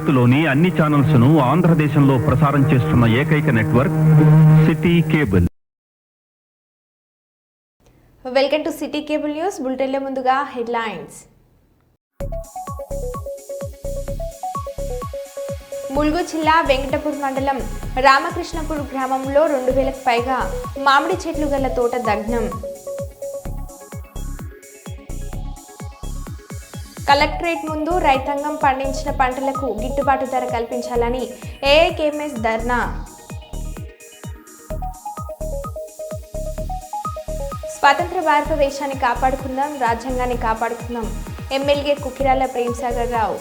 భారత్లోని అన్ని ఛానల్స్ ను ఆంధ్రదేశంలో ప్రసారం చేస్తున్న ఏకైక network city cable. Welcome to city cable news. బులెటిన్లో ముందుగా హెడ్లైన్స్. ములుగు జిల్లా వెంకటపూర్ మండలం రామకృష్ణపూర్ గ్రామంలో 2000కు పైగా మామిడి చెట్లు గల తోట దగ్నం. కలెక్టరేట్ ముందు రైతాంగం పండించిన పంటలకు గిట్టుబాటు ధర కల్పించాలని ఏఐకేఎంఎస్ ధర్నా. స్వతంత్ర భారతదేశాన్ని కాపాడుకుందాం, రాజ్యాంగాన్ని కాపాడుకుందాం. ఎమ్మెల్యే కుకిరాల ప్రేమ్సాగర్ రావు.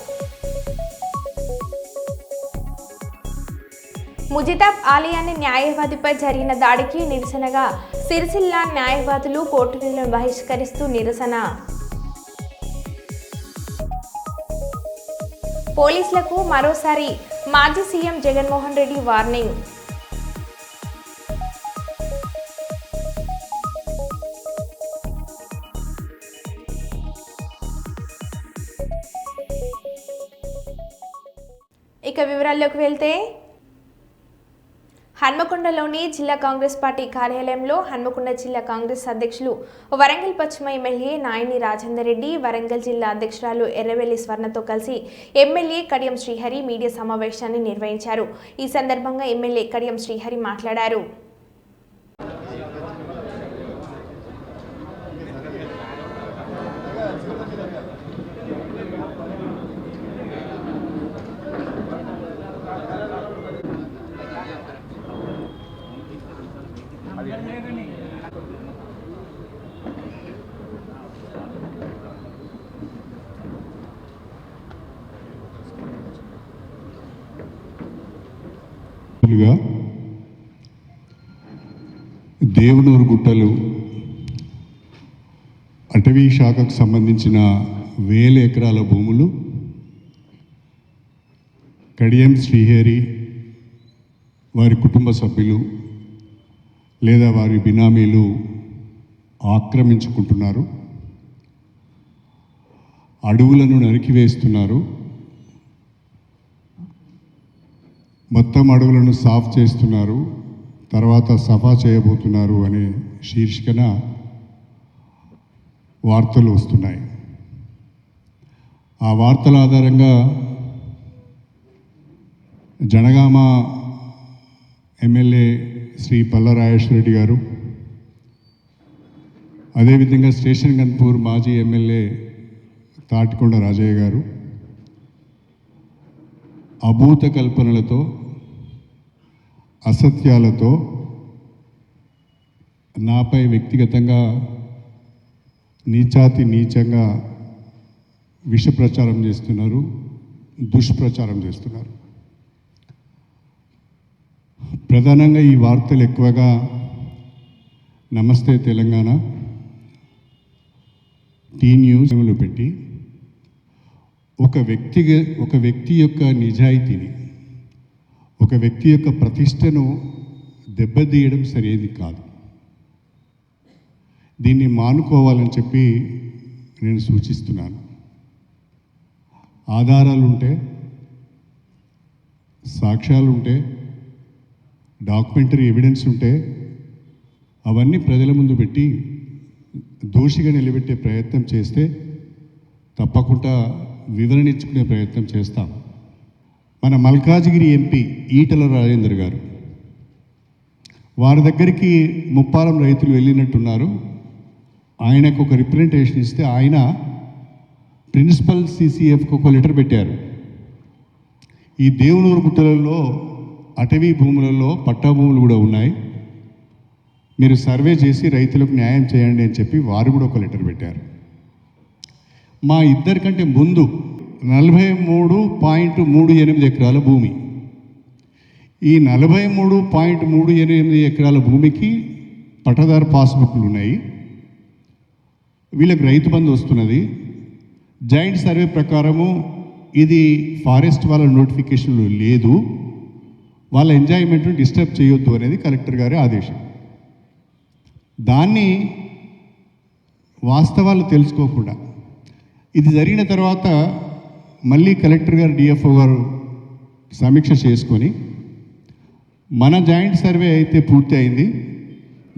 ముజితాబ్ ఆలియాని న్యాయవాదిపై జరిగిన దాడికి నిరసనగా సిరిసిల్ల న్యాయవాదులు కోర్టులను బహిష్కరిస్తూ నిరసన. పోలీసులకు మరోసారి మాజీ సీఎం జగన్మోహన్ రెడ్డి వార్నింగ్. ఇక వివరాల్లోకి వెళ్తే, హన్మకొండలోని జిల్లా కాంగ్రెస్ పార్టీ కార్యాలయంలో హన్మకొండ జిల్లా కాంగ్రెస్ అధ్యక్షులు వరంగల్ పశ్చిమ ఎమ్మెల్యే నాయని రాజేందర్ రెడ్డి, వరంగల్ జిల్లా అధ్యక్షురాలు ఎర్రవెల్లి స్వర్ణతో కలిసి ఎమ్మెల్యే కడియం శ్రీహరి మీడియా సమావేశాన్ని నిర్వహించారు. ఈ సందర్భంగా ఎమ్మెల్యే కడియం శ్రీహరి మాట్లాడారు. దేవునూరు గుట్టలు అటవీ శాఖకు సంబంధించిన 1000 ఎకరాల భూములు కడియం శ్రీహరి వారి కుటుంబ సభ్యులు లేదా వారి బినామీలు ఆక్రమించుకుంటున్నారు, అడవులను నరికివేస్తున్నారు, మొత్తం అడవులను సాఫ్ చేస్తున్నారు, తర్వాత సఫా చేయబోతున్నారు అనే శీర్షికన వార్తలు వస్తున్నాయి. ఆ వార్తల ఆధారంగా జనగామ ఎమ్మెల్యే శ్రీ పల్ల రాజేశ్వర రెడ్డి గారు, అదేవిధంగా స్టేషన్ గన్పూర్ మాజీ ఎమ్మెల్యే తాటికొండ రాజయ్య గారు అభూత కల్పనలతో, అసత్యాలతో నాపై వ్యక్తిగతంగా నీచాతి నీచంగా విష ప్రచారం చేస్తున్నారు, దుష్ప్రచారం చేస్తున్నారు. ప్రధానంగా ఈ వార్తలు ఎక్కువగా నమస్తే తెలంగాణ, టీ న్యూస్లో పెట్టి ఒక వ్యక్తి యొక్క నిజాయితీని, ఒక వ్యక్తి యొక్క ప్రతిష్టను దెబ్బతీయడం సరైనది కాదు. దీన్ని మానుకోవాలని చెప్పి నేను సూచిస్తున్నాను. ఆధారాలుంటే, సాక్ష్యాలుంటే, డాక్యుమెంటరీ ఎవిడెన్స్ ఉంటే అవన్నీ ప్రజల ముందు పెట్టి దోషిగా నిలబెట్టే ప్రయత్నం చేస్తే తప్పకుండా వివరణ ఇచ్చుకునే ప్రయత్నం చేస్తాం. మన మల్కాజిగిరి ఎంపీ ఈటల రాజేందర్ గారు, వారి దగ్గరికి ముప్పారం రైతులు వెళ్ళినట్టున్నారు. ఆయనకు ఒక రిప్రజెంటేషన్ ఇస్తే ఆయన ప్రిన్సిపల్ CCFకు ఒక లెటర్ పెట్టారు. ఈ దేవునూరు గుట్టలలో అటవీ భూములలో పట్టా భూములు కూడా ఉన్నాయి, మీరు సర్వే చేసి రైతులకు న్యాయం చేయండి అని చెప్పి వారు కూడా ఒక లెటర్ పెట్టారు. మా ఇద్దరికంటే ముందు 43.38 ఎకరాల భూమి, ఈ 43.38 ఎకరాల భూమికి పట్టదారు పాస్బుక్లు ఉన్నాయి. వీళ్ళకి రైతు బంధు వస్తున్నది. జాయింట్ సర్వే ప్రకారము ఇది ఫారెస్ట్ వాళ్ళ నోటిఫికేషన్లు లేదు, వాళ్ళ ఎంజాయ్మెంట్ను డిస్టర్బ్ చేయొద్దు అనేది కలెక్టర్ గారి ఆదేశం. దాన్ని వాస్తవాలు తెలుసుకోకుండా ఇది జరిగిన తర్వాత మళ్ళీ కలెక్టర్ గారు, డిఎఫ్ఓ గారు సమీక్ష చేసుకొని మన జాయింట్ సర్వే అయితే పూర్తి అయింది,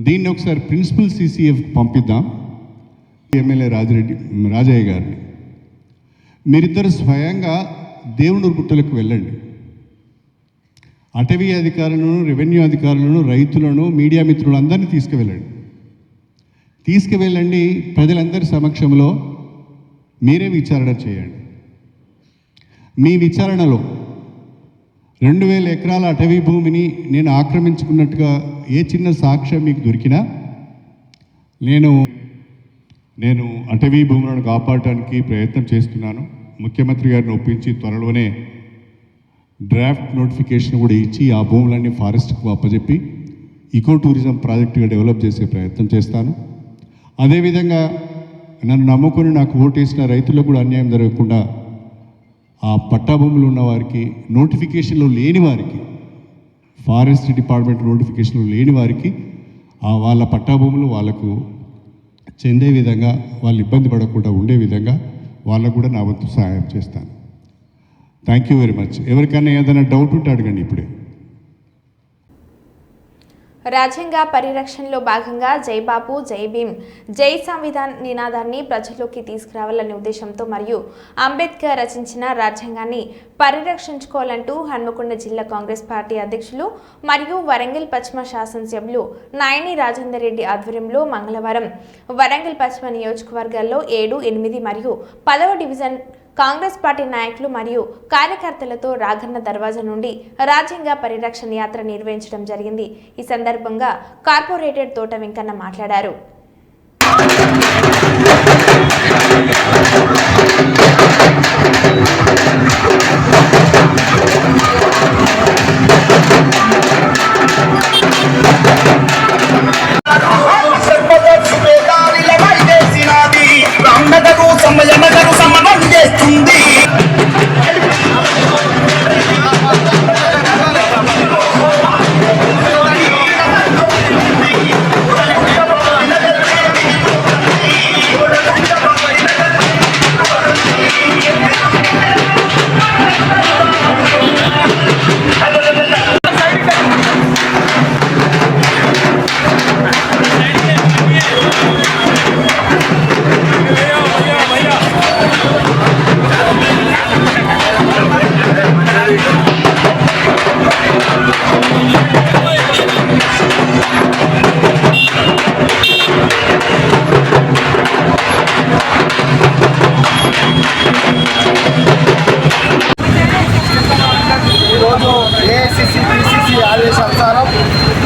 దీన్ని ఒకసారి ప్రిన్సిపల్ CCF పంపిద్దాం. ఎమ్మెల్యే రాజయ్య గారిని మీరిద్దరు స్వయంగా దేవుని గుట్టలకు వెళ్ళండి. అటవీ అధికారులను, రెవెన్యూ అధికారులను, రైతులను, మీడియా మిత్రులందరినీ తీసుకువెళ్ళండి. ప్రజలందరి సమక్షంలో మీరే విచారణ చేయండి. మీ విచారణలో 2000 ఎకరాల అటవీ భూమిని నేను ఆక్రమించుకున్నట్టుగా ఏ చిన్న సాక్ష్యం మీకు దొరికినా నేను అటవీ భూములను కాపాడటానికి ప్రయత్నం చేస్తున్నాను. ముఖ్యమంత్రి గారిని ఒప్పించి త్వరలోనే డ్రాఫ్ట్ నోటిఫికేషన్ కూడా ఇచ్చి ఆ భూములన్నీ ఫారెస్ట్కు అప్పచెప్పి ఈకో టూరిజం ప్రాజెక్టుగా డెవలప్ చేసే ప్రయత్నం చేస్తాను. అదేవిధంగా నన్ను నమ్ముకొని నాకు ఓటేసిన రైతులకు కూడా అన్యాయం జరగకుండా ఆ పట్టా భూములు ఉన్న వారికి, నోటిఫికేషన్లో లేని వారికి, ఫారెస్ట్ డిపార్ట్మెంట్ నోటిఫికేషన్లో లేని వారికి వాళ్ళ పట్టా భూములు వాళ్ళకు చెందే విధంగా, వాళ్ళు ఇబ్బంది పడకుండా ఉండే విధంగా వాళ్ళకు కూడా నా వంతు సహాయం చేస్తాను. Thank you very much. ఎవరికైనా ఏదైనా డౌట్ ఉంటే అడగండి ఇప్పుడే. రాజ్యాంగ పరిరక్షణలో భాగంగా జై బాపు, జై భీమ్, జై సంవిధాన్ నినాదాన్ని ప్రజల్లోకి తీసుకురావాలనే ఉద్దేశంతో మరియు అంబేద్కర్ రచించిన రాజ్యాంగాన్ని పరిరక్షించుకోవాలంటూ హన్మకొండ జిల్లా కాంగ్రెస్ పార్టీ అధ్యక్షులు మరియు వరంగల్ పశ్చిమ శాసనసభ్యులు నాయని రాజేందర్ రెడ్డి ఆధ్వర్యంలో మంగళవారం వరంగల్ పశ్చిమ నియోజకవర్గాల్లో 7, 8 మరియు 10వ డివిజన్ కాంగ్రెస్ పార్టీ నాయకులు మరియు కార్యకర్తలతో రాఘన్న దర్వాజా నుండి రాజ్యాంగ పరిరక్షణ యాత్ర నిర్వహించడం జరిగింది. ఈ సందర్భంగా కార్పొరేటర్ తోట వెంకన్న మాట్లాడారు.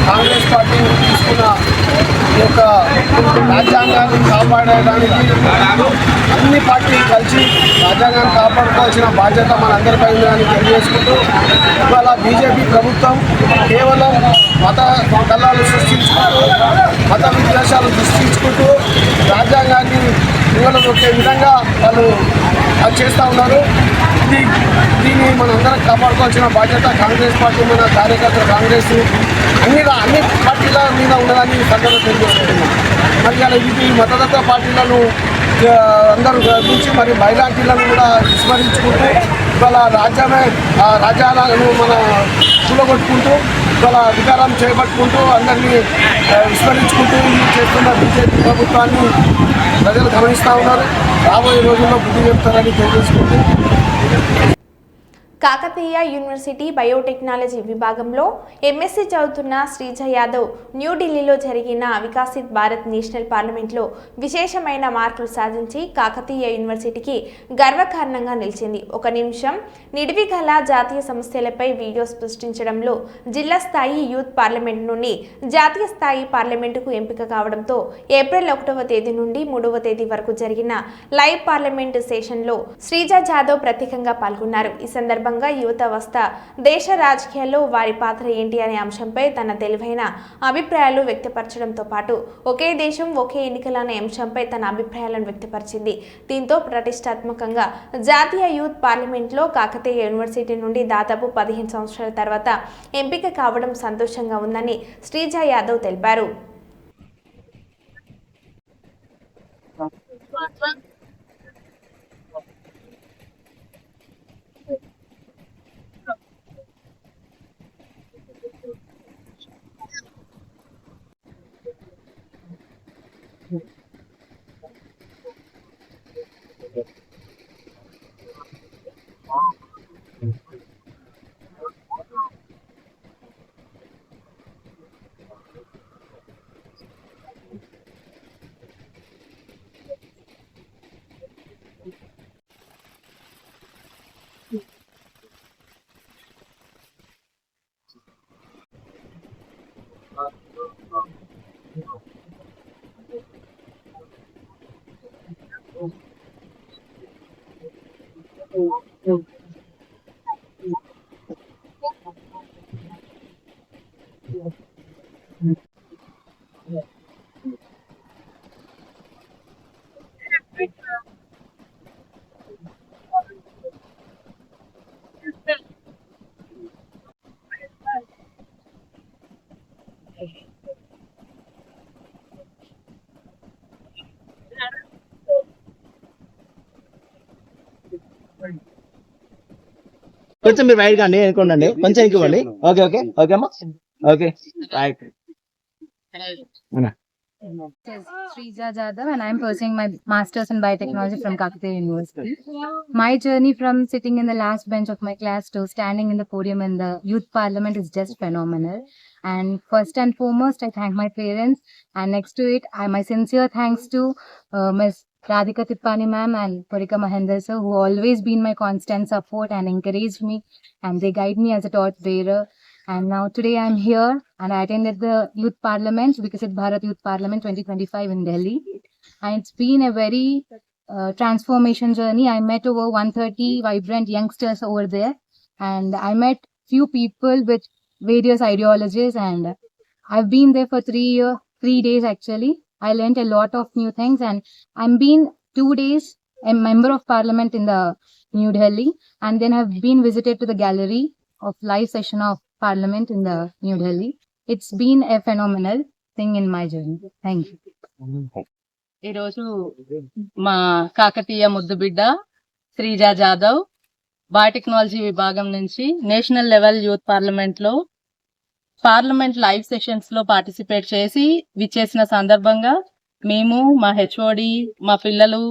కాంగ్రెస్ పార్టీ తీసుకున్న ఈ యొక్క రాజ్యాంగాన్ని కాపాడడానికి అన్ని పార్టీలు కలిసి రాజ్యాంగాన్ని కాపాడుకోవాల్సిన బాధ్యత మనందరిపై ఉందని తెలియజేసుకుంటూ ఇవాళ బీజేపీ ప్రభుత్వం కేవలం మత కళాలు సృష్టించుకుంటూ, మత విద్వేషాలు సృష్టించుకుంటూ రాజ్యాంగాన్ని ఇవ్వలొక్కే విధంగా వాళ్ళు అది చేస్తూ ఉన్నారు. దీన్ని మనందరం కాపాడుకోవాల్సిన బాధ్యత కాంగ్రెస్ పార్టీ మన కార్యకర్తలు, కాంగ్రెస్ అన్ని పార్టీల మీద ఉన్నదని సందర్భంగా తెలియజేస్తున్నాం. మరి అలా ఈ మతదత్త పార్టీలను అందరూ గురించి మరి మైనార్టీలను కూడా విస్మరించుకుంటూ ఇవాళ రాజ్యాలను మన కూలగొట్టుకుంటూ ఇవాళ అధికారం చేపట్టుకుంటూ అందరినీ విస్మరించుకుంటూ చేస్తున్న బీజేపీ ప్రభుత్వాన్ని ప్రజలు గమనిస్తూ ఉన్నారు. రాబోయే రోజుల్లో బుద్ధి చెప్తారని తెలియజేసుకుంటూ కాకతీయ యూనివర్సిటీ బయోటెక్నాలజీ విభాగంలో MSc చదువుతున్న శ్రీజ యాదవ్ న్యూఢిల్లీలో జరిగిన వికసిత్ భారత్ నేషనల్ పార్లమెంట్లో విశేషమైన మార్కులు సాధించి కాకతీయ యూనివర్సిటీకి గర్వకారణంగా నిలిచింది. ఒక నిమిషం నిడివి గల జాతీయ సమస్యలపై వీడియో సృష్టించడంలో జిల్లా స్థాయి యూత్ పార్లమెంట్ నుండి జాతీయ స్థాయి పార్లమెంటుకు ఎంపిక కావడంతో ఏప్రిల్ 1వ తేదీ నుండి 3వ తేదీ వరకు జరిగిన లైవ్ పార్లమెంటు సెషన్లో శ్రీజ యాదవ్ ప్రత్యేకంగా పాల్గొన్నారు. ఈ సందర్భంగా యువత దేశ రాజకీయాల్లో వారి పాత్ర ఏంటి అనే అంశంపై తన తెలివైన అభిప్రాయాలు వ్యక్తపరచడంతో పాటు ఒకే దేశం ఒకే ఎన్నికల అనే అంశంపై తన అభిప్రాయాలను వ్యక్తపరిచింది. దీంతో ప్రతిష్టాత్మకంగా జాతీయ యూత్ పార్లమెంట్లో కాకతీయ యూనివర్సిటీ నుండి దాదాపు 15 సంవత్సరాల తర్వాత ఎంపిక కావడం సంతోషంగా ఉందని శ్రీజ యాదవ్ తెలిపారు. కొంచెం మీరు రైట్ కండి అనుకోండి, కొంచెం ఎక్కువండి. ఓకే ఓకే ఓకే అమ్మా, okay right. Srija Jadhav and I am pursuing my Masters in Biotechnology from Kakatiya University. My journey from sitting in the last bench of my class to standing in the podium in the Youth Parliament is just phenomenal. And first and foremost, I thank my parents. And next to it, my sincere thanks to Ms. Radhika Tippani ma'am and Parika Mahendra sir, who always been my constant support and encouraged me. And they guide me as a torch bearer. And now today I'm here and I attended the Youth Parliament, Vikasit Bharat Youth Parliament 2025 in Delhi. And it's been a very transformation journey. I met over 130 vibrant youngsters over there. And I met few people with various ideologies, and I've been there for 3 days actually. I learned a lot of new things, and I'm been 2 days a member of parliament in the New Delhi, and then I've been visited to the gallery of live session of parliament in the New Delhi. It's been a phenomenal thing in my journey. Thank you. ఈరోజు మా కాకతీయ ముద్దుబిడ్డ Sreeja Jadhav biotechnology విభాగం నుంచి national level youth parliament live sessions లో participate చేసి విచ్చేసిన సందర్భంగా మేము, మా హెచ్ఓడి, మా పిల్లలు,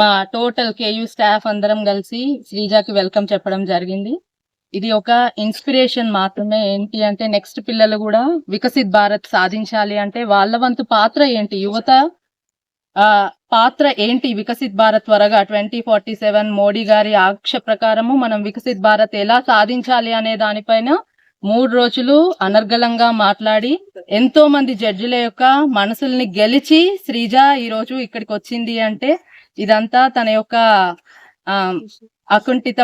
మా టోటల్ కేయూ స్టాఫ్ అందరం కలిసి శ్రీజాకి వెల్కమ్ చెప్పడం జరిగింది. ఇది ఒక ఇన్స్పిరేషన్ మాత్రమే. ఏంటి అంటే నెక్స్ట్ పిల్లలు కూడా వికసిత్ భారత్ సాధించాలి అంటే వాళ్ళ వంతు పాత్ర ఏంటి, యువత పాత్ర ఏంటి, వికసిత్ భారత్ త్వరగా 2047 మోడీ గారి ఆంక్ష ప్రకారము మనం వికసిత్ భారత్ ఎలా సాధించాలి అనే దానిపైన 3 రోజులు అనర్గళంగా మాట్లాడి ఎంతో మంది జడ్జిల యొక్క మనసుల్ని గెలిచి శ్రీజ ఈ రోజు ఇక్కడికి వచ్చింది అంటే ఇదంతా తన యొక్క అకుంఠిత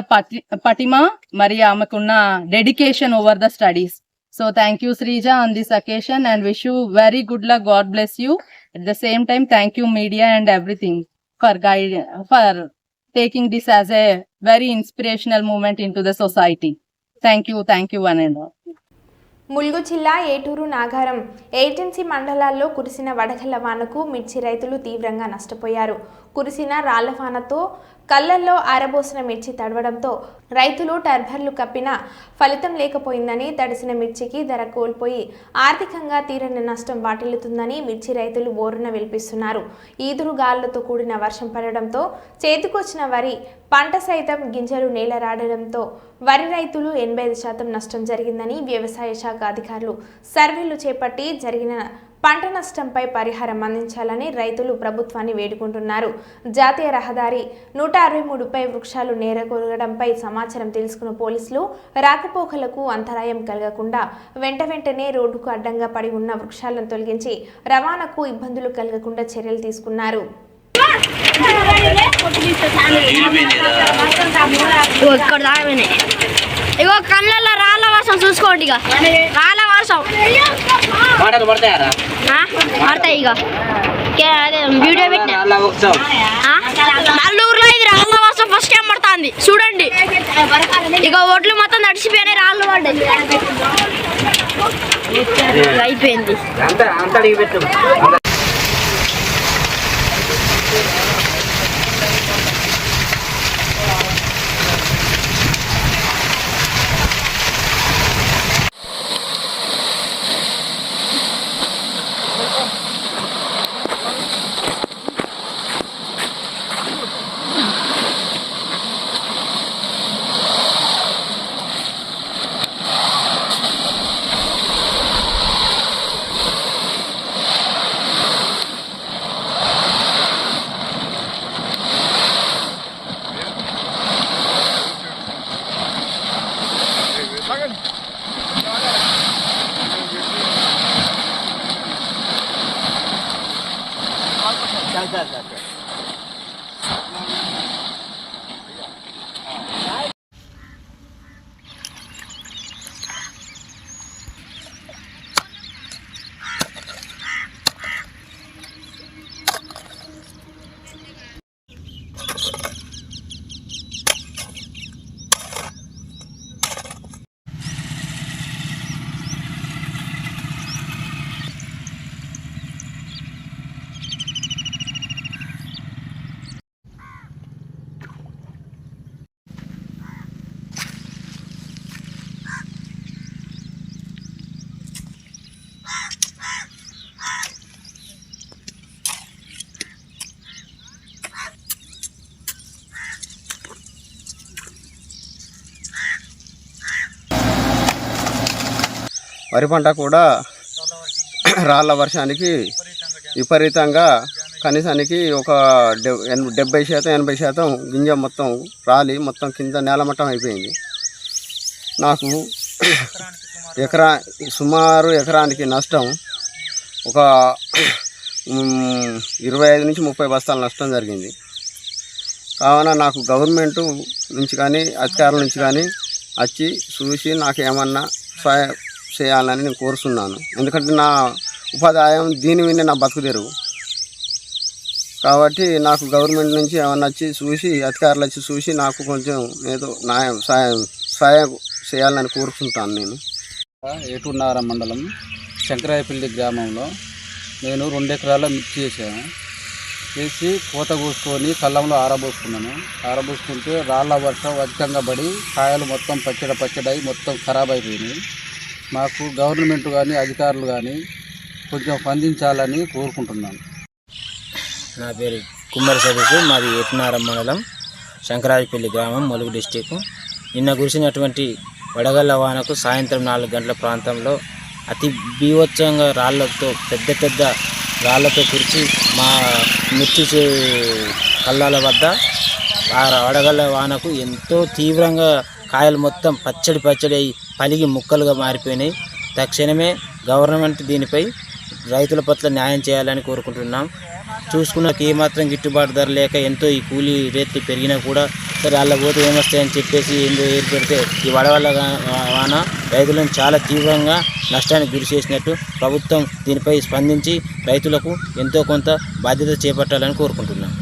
పటిమ మరి ఆమెకున్న dedication over the studies. So thank you Srija on this occasion and wish you very good luck. God bless you. At the same time, thank you media and everything for taking this as a very inspirational moment into the society. Thank you one and all. Mulugu జిల్లా ఏటూరు, Nagaram agency మండలాల్లో కురిసిన వడగళ్ల వానకు మిర్చి రైతులు తీవ్రంగా నష్టపోయారు. కురిసిన రాళ్ల వానతో కళ్ళల్లో ఆరబోసిన మిర్చి తడవడంతో రైతులు టర్బర్లు కప్పినా ఫలితం లేకపోయిందని, తడిసిన మిర్చికి ధర కోల్పోయి ఆర్థికంగా తీరని నష్టం వాటిల్లుతుందని మిర్చి రైతులు బోరున విలిపిస్తున్నారు. ఈదురుగాలులతో కూడిన వర్షం పడడంతో చేతికొచ్చిన వరి పంట సైతం గింజలు నేలరాడడంతో వరి రైతులు 85% నష్టం జరిగిందని వ్యవసాయ శాఖ అధికారులు సర్వేలు చేపట్టి జరిగిన పంట నష్టంపై పరిహారం అందించాలని రైతులు ప్రభుత్వాన్ని వేడుకుంటున్నారు. జాతీయ రహదారి 163పై వృక్షాలు నేరకొరగడంపై సమాచారం తెలుసుకున్న పోలీసులు రాకపోకలకు అంతరాయం కలగకుండా వెంటనే రోడ్డుకు అడ్డంగా పడి ఉన్న వృక్షాలను తొలగించి రవాణాకు ఇబ్బందులు కలగకుండా చర్యలు తీసుకున్నారు. ఇగో కళ్ళల్లో రాళ్ళ వాసం చూసుకోండి. ఇక రాళ్ళ వాసం పడతాయి. ఇక అదే వీడియో పెట్టిన నల్లూరులో ఇది రాళ్ళ వాసం ఫస్ట్ టైం పడుతుంది చూడండి. ఇక ఒడ్లు మొత్తం నడిచిపోయినాయి, రాళ్ళు పడ్డాయి, అయిపోయింది. వరి పంట కూడా రాళ్ళ వర్షానికి విపరీతంగా కనీసానికి ఒక 70% 80% గింజ మొత్తం రాలి మొత్తం కింద నేలమట్టం అయిపోయింది. నాకు సుమారు ఎకరానికి నష్టం ఒక 25 నుంచి 30 బస్తాల నష్టం జరిగింది. కావున నాకు గవర్నమెంట్ నుంచి కానీ అధికారుల నుంచి కానీ వచ్చి చూసి నాకు ఏమన్నా సహాయం చేయాలని నేను కోరుతున్నాను. ఎందుకంటే నా ఉపాధ్యాయం దీని మీద నా బతుకుదేరు కాబట్టి నాకు గవర్నమెంట్ నుంచి ఏమన్నా వచ్చి చూసి అధికారులు వచ్చి చూసి నాకు కొంచెం ఏదో న్యాయం సహాయం చేయాలని కోరుకుంటాను. నేను ఏటున్నార మండలం శంకరాయపల్లి గ్రామంలో నేను 2 ఎకరాల మిర్చి చేశాను. చేసి పూత కూసుకొని కళ్ళంలో ఆరబోసుకుంటే రాళ్ళ వర్షం అధికంగా పడి కాయలు మొత్తం పచ్చడై మొత్తం ఖరాబ్ అయిపోయినాయి. మాకు గవర్నమెంట్ కానీ అధికారులు కానీ కొంచెం స్పందించాలని కోరుకుంటున్నాను. నా పేరు కుమ్మరి సదస్సు, మాది ఏటున్నారం మండలం శంకరాయపల్లి గ్రామం, ములుగు డిస్టిక్. నిన్న కురిసినటువంటి వడగళ్ల వానకు సాయంత్రం 4 గంటల ప్రాంతంలో అతి బీభత్సంగా పెద్ద రాళ్లతో కురిచి మా మిర్చి కళ్ళాల వద్ద ఆ వడగళ్ల వానకు ఎంతో తీవ్రంగా కాయలు మొత్తం పచ్చడి అయి పలిగి ముక్కలుగా మారిపోయినాయి. తక్షణమే గవర్నమెంట్ దీనిపై రైతుల పట్ల న్యాయం చేయాలని కోరుకుంటున్నాం. చూసుకున్నాక ఏమాత్రం గిట్టుబాటు ధర లేక ఎంతో ఈ కూలీ రేట్లు పెరిగినా కూడా సరే అలా పోతే ఏమొస్తాయని చెప్పేసి ఏందో ఏర్పడితే ఈ వడవల్ల వాన రైతులను చాలా తీవ్రంగా నష్టానికి గురి చేసినట్టు ప్రభుత్వం దీనిపై స్పందించి రైతులకు ఎంతో కొంత బాధ్యత చేపట్టాలని కోరుకుంటున్నాం.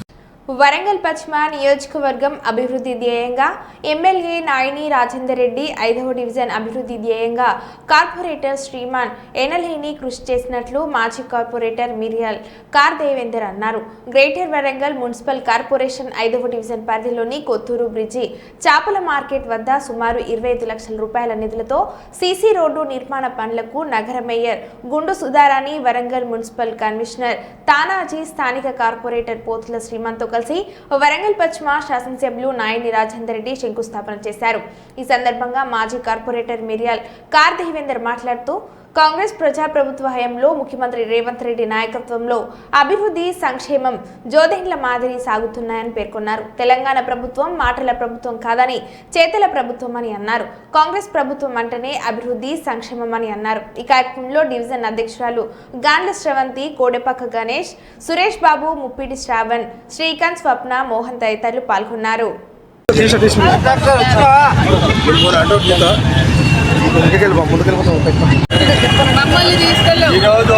వరంగల్ పశ్చిమ నియోజకవర్గం అభివృద్ధి ధ్యేయంగా ఎమ్మెల్యే నాయని రాజేందర్ రెడ్డి 5వ డివిజన్ అభివృద్ధి ధ్యేయంగా కార్పొరేటర్ శ్రీమాన్ ఎనలేని కృషి చేసినట్లు మాజీ కార్పొరేటర్ మిరియాల్ కార్ దేవేందర్ అన్నారు. గ్రేటర్ వరంగల్ మున్సిపల్ కార్పొరేషన్ 5వ డివిజన్ పరిధిలోని కొత్తూరు బ్రిడ్జి చేపల మార్కెట్ వద్ద సుమారు 25 లక్షల రూపాయల నిధులతో సీసీ రోడ్డు నిర్మాణ పనులకు నగర మేయర్ గుండు సుధారాణి, వరంగల్ మున్సిపల్ కమిషనర్ తానాజీ, స్థానిక కార్పొరేటర్ పోతుల శ్రీమాన్తో కలిసి వరంగల్ పశ్చిమ శాసనసభ్యులు నాయని రాజేందర్ రెడ్డి శంకుస్థాపన చేశారు. ఈ సందర్భంగా మాజీ కార్పొరేటర్ మిరియాల్ కార్ దేవేందర్ మాట్లాడుతూ కాంగ్రెస్ ప్రజాప్రభుత్వ హయాంలో ముఖ్యమంత్రి రేవంత్ రెడ్డి నాయకత్వంలో అభివృద్ధి సంక్షేమం జోదెండ్ల మాదిరి సాగుతున్నాయని పేర్కొన్నారు. తెలంగాణ ప్రభుత్వం మాటల ప్రభుత్వం కాదని చేతల ప్రభుత్వం అని అన్నారు. కాంగ్రెస్ ప్రభుత్వం అంటేనే అభివృద్ధి సంక్షేమం అని అన్నారు. ఈ కార్యక్రమంలో డివిజన్ అధ్యక్షురాలు గాండ్ల శ్రవంతి, కోడెపక్క గణేష్, సురేష్ బాబు, ముప్పిడి శ్రావణ్, శ్రీకాంత్, స్వప్న, మోహన్ తదితరులు పాల్గొన్నారు. ఈరోజు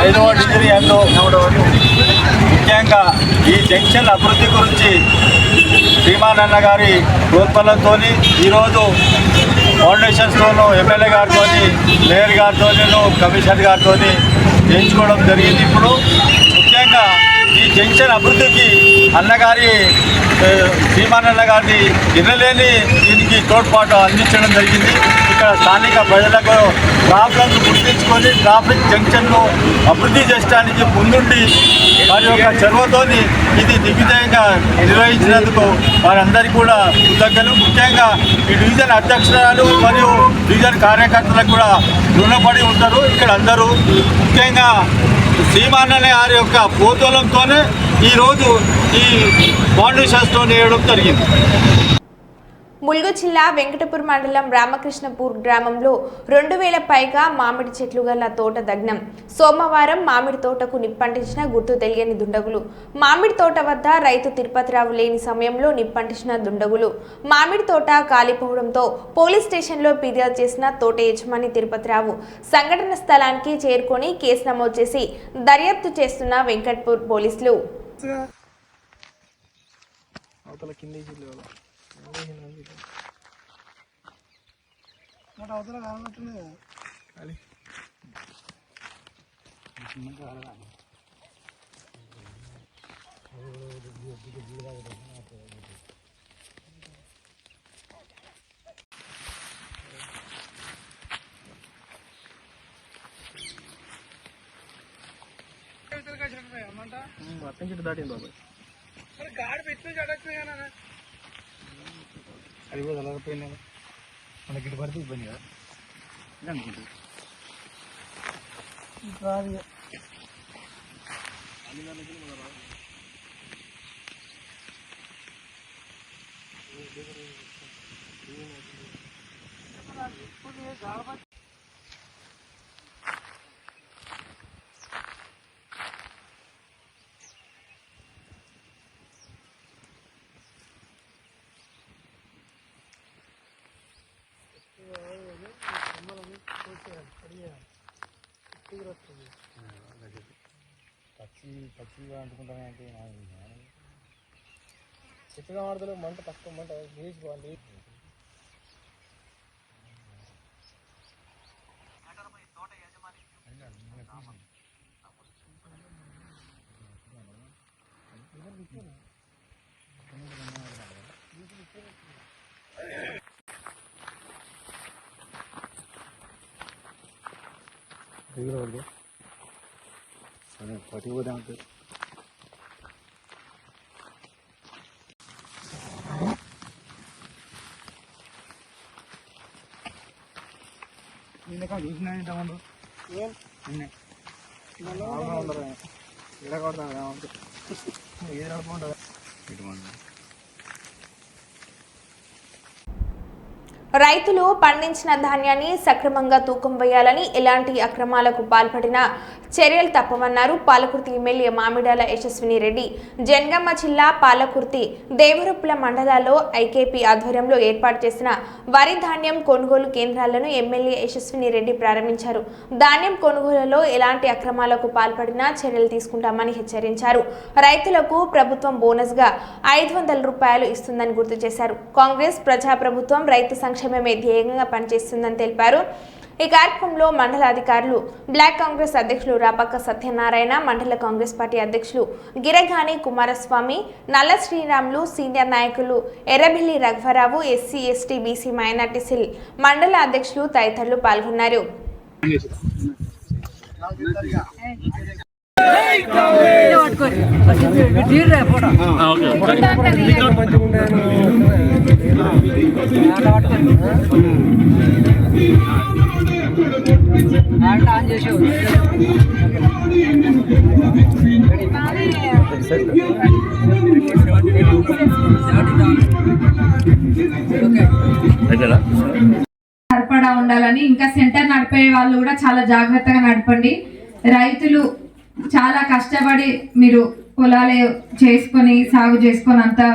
5వ డిగ్రీ అందు ముఖ్యంగా ఈ జంక్షన్ అభివృద్ధి గురించి శ్రీమానన్న గారి ప్రోత్సాహంతో ఈరోజు ఫౌండేషన్స్తోనూ ఎమ్మెల్యే గారితో, మేయర్ గారితో, కమిషనర్ గారితో చేయించుకోవడం జరిగింది. ఇప్పుడు ముఖ్యంగా ఈ జంక్షన్ అభివృద్ధికి అన్నగారి శ్రీమానన్న గారిని ఎన్నలేని దీనికి తోడ్పాటు అందించడం జరిగింది. ఇక్కడ స్థానిక ప్రజలకు ప్రాబ్లమ్స్ గుర్తించుకొని ట్రాఫిక్ జంక్షన్ను అభివృద్ధి చేయడానికి ముందుండి వారి యొక్క చొరవతోని ఇది దిగ్విజయంగా నిర్వహించినందుకు వారందరికీ కూడా కృతజ్ఞతలు. ముఖ్యంగా ఈ డివిజన్ అధ్యక్షురాలు మరియు డివిజన్ కార్యకర్తలకు కూడా రుణపడి ఉంటారు. ఇక్కడ అందరూ ముఖ్యంగా శ్రీమానన్న గారి యొక్క ప్రోత్సాహంతోనే ఈరోజు ఈ ఫౌండేషన్స్తో వేయడం జరిగింది. ములుగు జిల్లా వెంకటపూర్ మండలం రామకృష్ణపూర్ గ్రామంలో 2000 పైగా మామిడి చెట్లు గల తోట దగ్నం. సోమవారం మామిడి తోటకు నిప్పంటించిన గుర్తు తెలియని దుండగులు. మామిడి తోట వద్ద రైతు తిరుపతిరావు లేని సమయంలో నిప్పంటించిన దుండగులు. మామిడి తోట కాలిపోవడంతో పోలీస్ స్టేషన్లో ఫిర్యాదు చేసిన తోట యజమాని తిరుపతిరావు సంఘటన స్థలానికి చేరుకొని కేసు నమోదు చేసి దర్యాప్తు చేస్తున్న వెంకటపూర్ పోలీసులు. దాటింది బాబాయ్ గాడి పెట్టి చడకపోయినా అది కూడా అలగపోయినా మనకి ఇటు పడితే ఇబ్బంది కదా అనుకుంటుంది. పచ్చిగా అంటుకుంటానంటే చెట్టుగా వాడతలు మంట తక్కువ మంట వేసుకోవాలి. పట్టి పోదా ఉంటుంది. నిన్న చూసినా ఇంతకుముందు నిన్నే ఉండదు ఇలా కొడతాను ఏది నడుపుకుంటుంది ఇటువంటి. రైతులు పండించిన ధాన్యాన్ని సక్రమంగా తూకం వేయాలని, ఎలాంటి అక్రమాలకు పాల్పడినా చర్యలు తప్పవన్నారు పాలకుర్తి ఎమ్మెల్యే మామిడాల యశస్విని రెడ్డి. జనగామ జిల్లా పాలకుర్తి దేవరుప్పుల మండలాల్లో ఐకేపీ ఆధ్వర్యంలో ఏర్పాటు చేసిన వరి ధాన్యం కొనుగోలు కేంద్రాలను ఎమ్మెల్యే యశస్విని రెడ్డి ప్రారంభించారు. ధాన్యం కొనుగోలులో ఎలాంటి అక్రమాలకు పాల్పడినా చర్యలు తీసుకుంటామని హెచ్చరించారు. రైతులకు ప్రభుత్వం బోనస్గా 500 రూపాయలు ఇస్తుందని గుర్తు చేశారు. కాంగ్రెస్ ప్రజాప్రభుత్వం రైతు సంక్షేమమే ధ్యేయంగా పనిచేస్తుందని తెలిపారు. ఈ కార్యక్రమంలో మండల అధికారులు, బ్లాక్ కాంగ్రెస్ అధ్యక్షులు రాపక్క సత్యనారాయణ, మండల కాంగ్రెస్ పార్టీ అధ్యక్షులు గిరగాని కుమారస్వామి, నల్ల శ్రీరాములు, సీనియర్ నాయకులు ఎర్రబెల్లి రఘువరావు, SC ST BC minority cell mandal అధ్యక్షులు తదితరులు పాల్గొన్నారు. సరిపడా ఉండాలని, ఇంకా సెంటర్ నడిపే వాళ్ళు కూడా చాలా జాగ్రత్తగా నడపండి. రైతులు చాలా కష్టపడి మీరు పొలాలు చేసుకొని సాగు చేసుకొని అంతా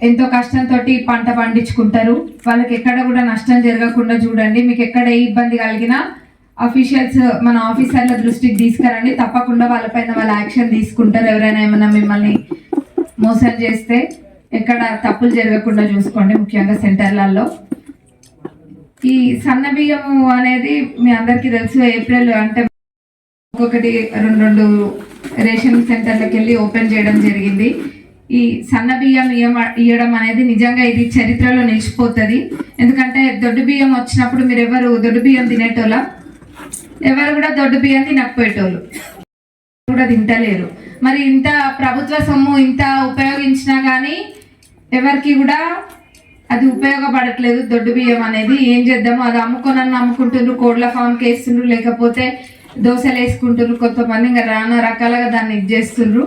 ఎంతో కష్టంతో పంట పండించుకుంటారు. వాళ్ళకి ఎక్కడ కూడా నష్టం జరగకుండా చూడండి. మీకు ఎక్కడ ఏ ఇబ్బంది కలిగినా అఫీషియల్స్ మన ఆఫీసర్ల దృష్టికి తీసుకురండి. తప్పకుండా వాళ్ళపైన వాళ్ళ యాక్షన్ తీసుకుంటారు. ఎవరైనా ఏమైనా మిమ్మల్ని మోసం చేస్తే ఎక్కడ తప్పులు జరగకుండా చూసుకోండి. ముఖ్యంగా సెంటర్లలో ఈ సన్న బియ్యము అనేది మీ అందరికీ తెలుసు. ఏప్రిల్ అంటే ఒక్కొక్కటి 2 రేషన్ సెంటర్లకు వెళ్ళి ఓపెన్ చేయడం జరిగింది. ఈ సన్న బియ్యం ఇవ్వడం అనేది నిజంగా ఇది చరిత్రలో నిలిచిపోతుంది. ఎందుకంటే దొడ్డు బియ్యం వచ్చినప్పుడు మీరు ఎవరు దొడ్డు బియ్యం తినేటోళ్ళ, ఎవరు కూడా దొడ్డు బియ్యం తినకపోయేటోళ్ళు కూడా తింటలేరు. మరి ఇంత ప్రభుత్వ సొమ్ము ఇంత ఉపయోగించినా కానీ ఎవరికి కూడా అది ఉపయోగపడట్లేదు. దొడ్డు బియ్యం అనేది ఏం చేద్దాము, అది అమ్ముకుంటుండ్రు, కోడ్ల ఫామ్కి వేస్తుండ్రు, లేకపోతే దోశలు వేసుకుంటున్నారు. కొంతమంది ఇంకా రానా రకాలుగా దాన్ని ఇది చేస్తుండ్రు.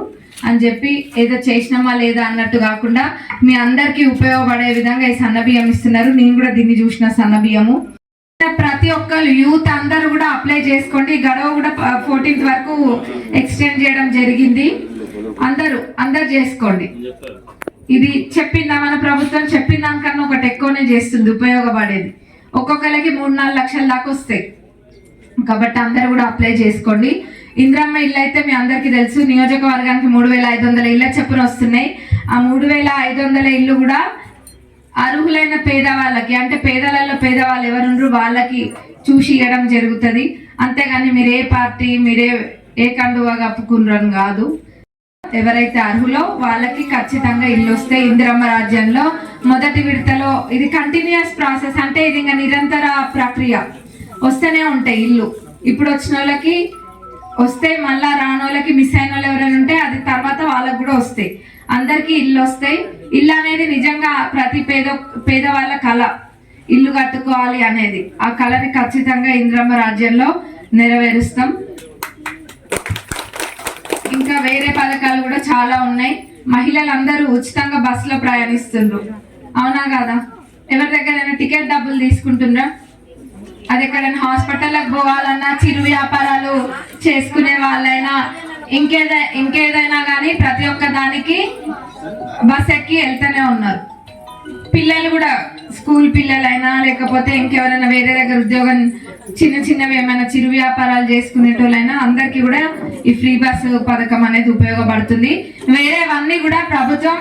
అని చెప్పి ఏదో చేసినామా లేదా అన్నట్టు కాకుండా మీ అందరికీ ఉపయోగపడే విధంగా ఈ సన్న బియ్యం ఇస్తున్నారు. నేను కూడా దీన్ని చూసిన సన్న బియ్యము. ప్రతి ఒక్కరు యూత్ అందరూ కూడా అప్లై చేసుకోండి. గడువు కూడా 14th వరకు ఎక్స్టెండ్ చేయడం జరిగింది. అందరు చేసుకోండి. ఇది చెప్పిందా మన ప్రభుత్వం చెప్పిన దానికన్నా ఒకటి ఎక్కువనే చేస్తుంది ఉపయోగపడేది. ఒక్కొక్కరికి 3-4 లక్షల దాకా వస్తాయి. కాబట్టి అందరూ కూడా అప్లై చేసుకోండి. ఇందిరమ్మ ఇల్లు అయితే మీ అందరికీ తెలుసు, నియోజకవర్గానికి 3500 ఇళ్ళ చొప్పున వస్తున్నాయి. ఆ 3500 ఇల్లు కూడా అర్హులైన పేదవాళ్ళకి, అంటే పేదలలో పేదవాళ్ళు ఎవరుండ్రు వాళ్ళకి చూసి ఇవ్వడం జరుగుతుంది. అంతేగాని మీరు ఏ పార్టీ మీరే ఏ కండువా కప్పుకున్నారని కాదు. ఎవరైతే అర్హులో వాళ్ళకి ఖచ్చితంగా ఇల్లు వస్తాయి. ఇందిరమ్మ రాజ్యంలో మొదటి విడతలో ఇది కంటిన్యూస్ ప్రాసెస్, అంటే ఇది ఇంకా నిరంతర ప్రక్రియ, వస్తూనే ఉంటాయి ఇల్లు. ఇప్పుడు వచ్చిన వాళ్ళకి వస్తే మళ్ళా రానోళ్ళకి మిస్ అయిన వాళ్ళు ఎవరైనా ఉంటే అది తర్వాత వాళ్ళకి కూడా వస్తాయి. అందరికీ ఇల్లు వస్తాయి. ఇల్లు అనేది నిజంగా ప్రతి పేదవాళ్ళ కళ, ఇల్లు కట్టుకోవాలి అనేది. ఆ కళని ఖచ్చితంగా ఇందిరమ్మ రాజ్యంలో నెరవేరుస్తాం. ఇంకా వేరే పథకాలు కూడా చాలా ఉన్నాయి. మహిళలందరూ ఉచితంగా బస్సులో ప్రయాణిస్తుండ్రు, అవునా కదా? ఎవరి దగ్గరైనా టికెట్ డబ్బులు తీసుకుంటుండ్రా? అది ఎక్కడైనా హాస్పిటల్కి పోవాలన్నా, చిరు వ్యాపారాలు చేసుకునే వాళ్ళైనా, ఇంకేదైనా కానీ ప్రతి ఒక్క దానికి బస్ ఎక్కి వెళ్తూనే ఉన్నారు. పిల్లలు కూడా స్కూల్ పిల్లలైనా లేకపోతే ఇంకెవరైనా వేరే దగ్గర ఉద్యోగం చిన్నవి ఏమైనా చిరు వ్యాపారాలు చేసుకునేటోళ్ళైనా అందరికీ కూడా ఈ ఫ్రీ బస్సు పథకం అనేది ఉపయోగపడుతుంది. వేరేవన్నీ కూడా ప్రభుత్వం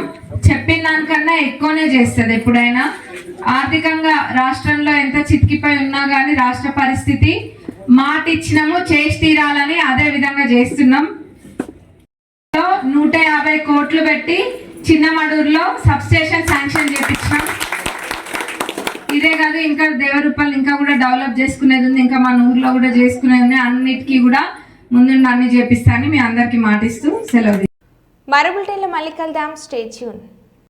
చెప్పిన దానికన్నా ఎక్కువనే చేస్తుంది. ఎప్పుడైనా ఆర్థికంగా రాష్ట్రంలో ఎంత చితికిపోయి ఉన్నా కానీ రాష్ట్ర పరిస్థితి మాట ఇచ్చినాము చేసి తీరాలని అదే విధంగా చేస్తున్నాం. 150 కోట్లు పెట్టి చిన్నమడూరులో సబ్ స్టేషన్ శాంక్షన్ చేయించినాం. ఇదే కాదు, ఇంకా దేవరూపాలు ఇంకా కూడా డెవలప్ చేసుకునేది ఉంది, ఇంకా మన ఊర్లో కూడా చేసుకునేది ఉంది. అన్నిటికీ కూడా ముందుండి అన్ని చేపిస్తానని మీ అందరికీ మాటిస్తూ సెలవు. మరో బులెటిన్లో మళ్ళీ కలుద్దాం. Stay tune.